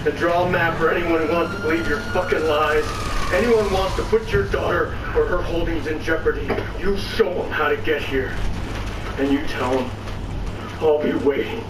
and draw a map for anyone who wants to believe your fucking lies. Anyone who wants to put your daughter or her holdings in jeopardy, you show them how to get here. And you tell them, I'll be waiting.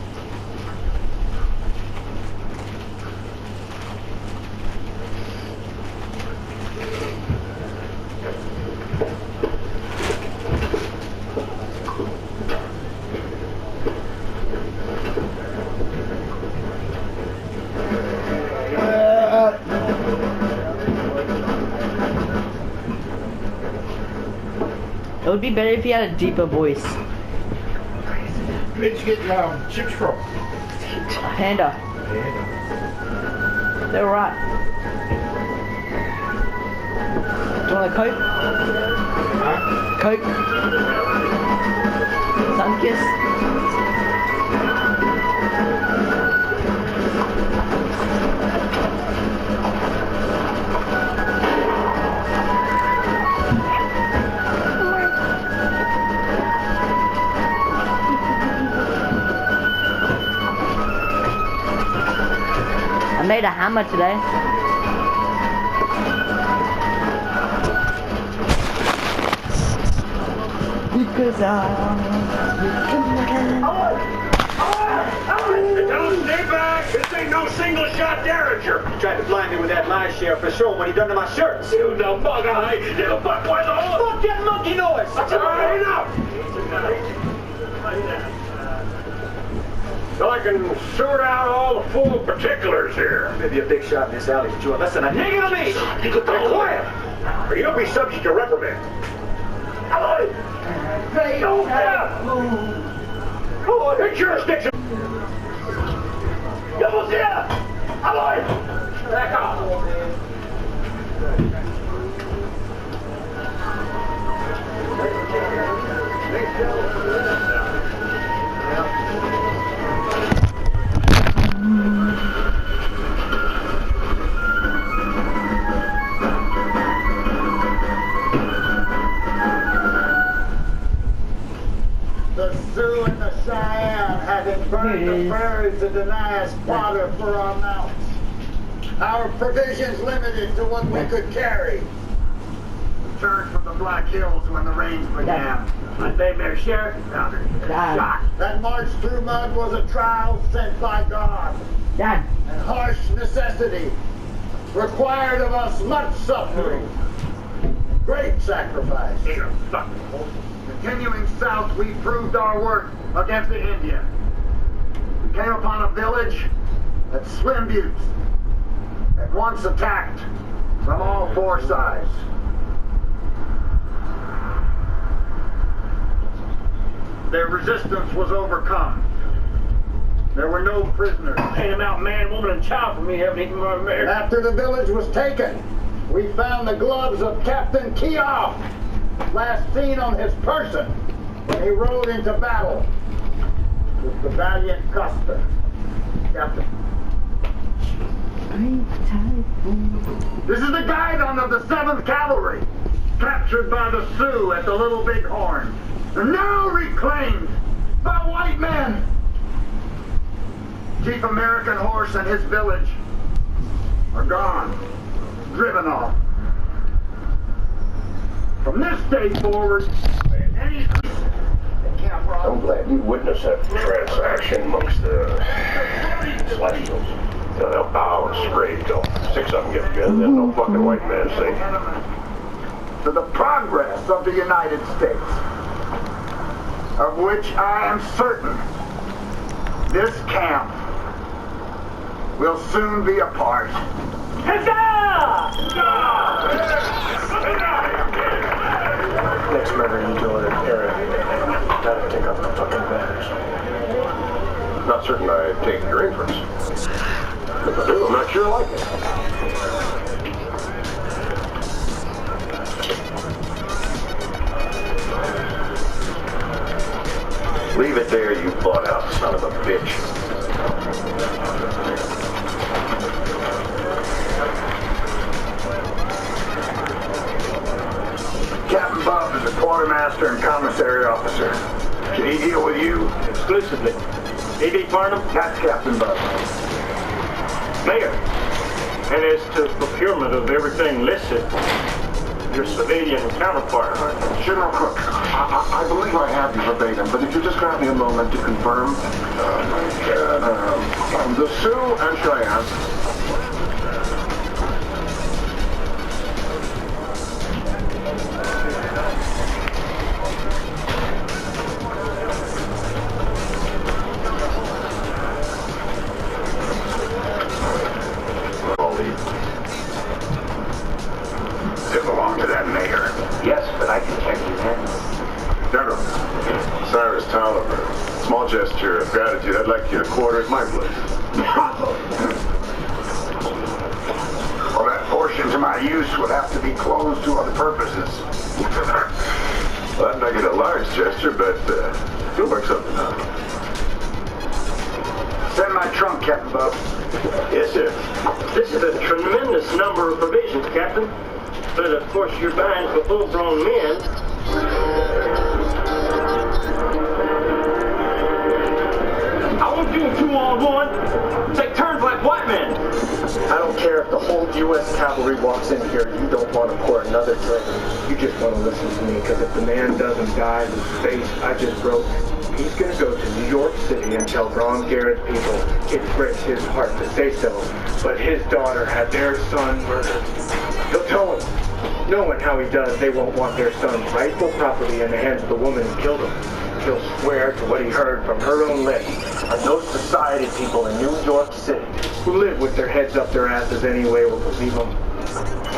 It would be better if he had a deeper voice. Where'd you get chips from? Panda. They're alright. Do you want a Coke? Huh? Coke? Sunkiss? I made a hammer today. Because Don't stay back! This ain't no single-shot Derringer! You tried to blind me with that lie, Sheriff, for sure what he done to my shirts. You dumb bug eye! You fuck boy the whole... Fuck that monkey noise! All right, enough! So I can sort out all the full particulars here. Maybe a big shot in this alley, but you are less than a nigga to me! Be quiet! Or you'll be subject to reprimand. Hey, don't Oh, it's jurisdiction! Vamos here! Aloy! Back off! The Sioux and the Cheyenne having burned the prairies to deny us fodder for our mounts. Our provisions limited to what we could carry. Returned from the Black Hills when the rains began. My nightmare sheriff found her. Dad. That march through mud was a trial sent by God. Dad. And harsh necessity required of us much suffering. Great sacrifice. Continuing south, we proved our worth against the Indian. We came upon a village at Slim Buttes, at once attacked from all four sides. Their resistance was overcome. There were no prisoners. Paint him out, man, woman, and child for me, haven't eaten my mare. After the village was taken, we found the gloves of Captain Keough, last seen on his person when he rode into battle with the valiant Custer. Captain. This is the guidon of the 7th Cavalry, captured by the Sioux at the Little Bighorn, and now reclaimed by white men. Chief American Horse and his village are gone, driven off. From this day forward, any I'm glad you witnessed that transaction amongst the Celestials. They'll bow and scrape till 6 of them get together, then no fucking white man say. to the progress of the United States, of which I am certain this camp will soon be a part. Next murder you do in an area, gotta take off the fucking banners. Not certain I take your inference. If I do, I'm not sure I like it. Leave it there, you bought out son of a bitch. Captain Bob is a quartermaster and commissary officer. Can he deal with you? Exclusively. E.B. Farnham? That's Captain Bob. Mayor, and as to procurement of everything listed, your civilian counterpart. General Crook, I believe I have you verbatim, but if you just grant me a moment to confirm. The Sioux and Cheyenne. They belong to that mayor. Yes, but I can check his hands. General, Cyrus Tolliver. Small gesture of gratitude. I'd like you to quarter at my place. Well, that portion to my use would have to be closed to other purposes. Well, I'm not get a large gesture, but you'll work something out. Send my trunk, Captain Bub. Yes, sir. This is a tremendous number of provisions, Captain. But of course, you're buying for full-grown men. I won't do 2-on-1. Take turns like white men. I don't care if the whole U.S. cavalry walks in here, you don't want to pour another drink. You just want to listen to me, because if the man doesn't die, the face I just broke, he's going to go to New York City and tell Ron Garrett's people it breaks his heart to say so, but his daughter had their son murdered. He'll tell them, knowing how he does, they won't want their son's rightful property in the hands of the woman who killed him. He'll swear to what he heard from her own lips. And those society people in New York City who live with their heads up their asses anyway will believe him.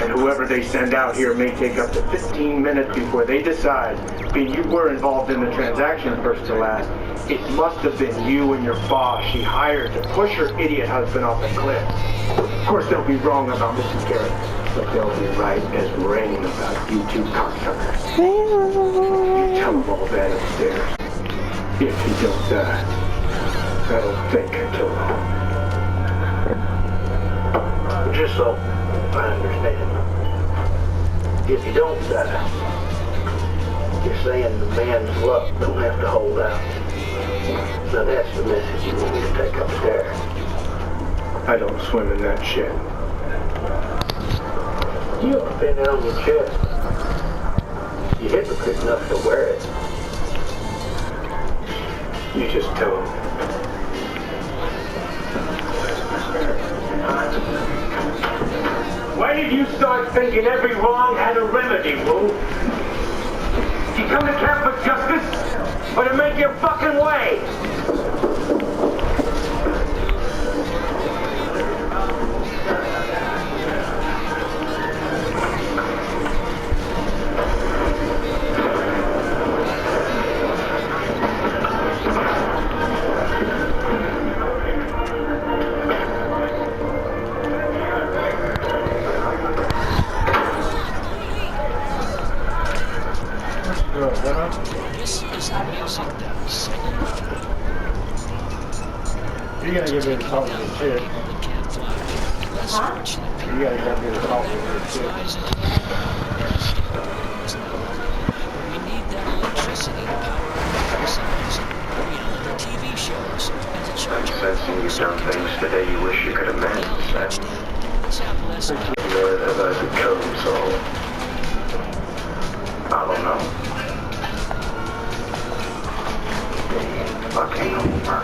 And whoever they send out here may take up to 15 minutes before they decide, being you were involved in the transaction first to last, it must have been you and your boss she hired to push her idiot husband off the cliff. Of course they'll be wrong about Mrs. Garrett, but they'll be right as rain about you two cocksuckers. You tell them all that upstairs. If he don't die, I don't think until long. Just so I understand. If you don't die, you're saying the man's luck don't have to hold out. So that's the message you want me to take upstairs. I don't swim in that shit. You ought to pin it on your chest. You're hypocrite enough to wear it. You just tell him. When did you start thinking every wrong had a remedy, Wu? You come to camp for justice, or to make your fucking way? You gotta give me the salt with the chip. Huh? You gotta give me the salt with the chip. We need that electricity to power our songs, reality TV shows, and to charge our Sensing you've done things today you wish you could amend, son. Let's have less Where have I become so? I don't know. Fucking over.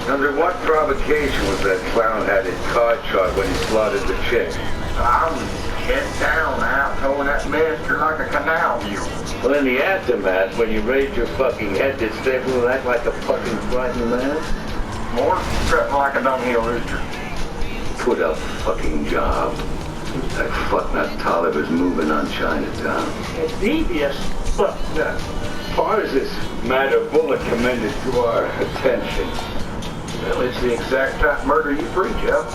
Under what provocation was that clown had his card shot when he slaughtered the chick? I was head down out towing that master like a canal mule. Well, in the aftermath, when you raised your fucking head, did Stapleton act like a fucking frightened man? More strutting like a dunghill rooster. Put up fucking job. That fucknut Tolliver's moving on Chinatown. It's devious, but As far as this matter Bullock commended to our attention, Well, it's the exact type of murder you preach, Jeff.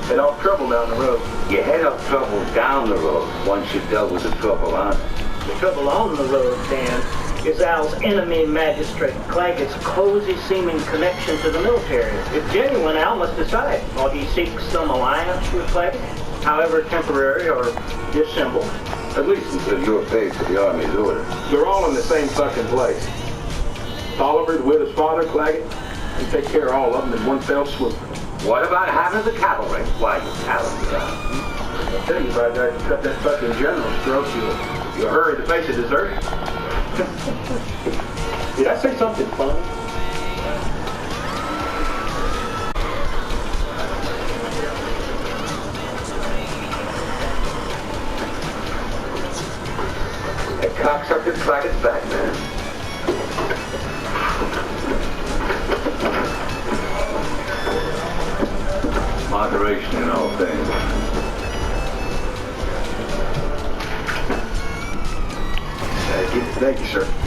Head off trouble down the road. you head up trouble down the road once you've dealt with the trouble on it. The trouble on the road, Dan, is Al's enemy magistrate Claggett's cozy-seeming connection to the military. If genuine, Al must decide. Or he seeks some alliance with Claggett. however temporary or dissembled. At least until you're paid for the Army's order. They're all in the same fucking place. Tolliver, the widow's father, Claggett. You take care of all of them in one fell swoop. What about having the cavalry? Why, you talented guy. I'll tell you about that. Cut that fucking general's throat. You'll hurry to face a dessert. Did I say something funny? That cocksucker Claggett's back, man. Moderation in all things. Thank you, sir.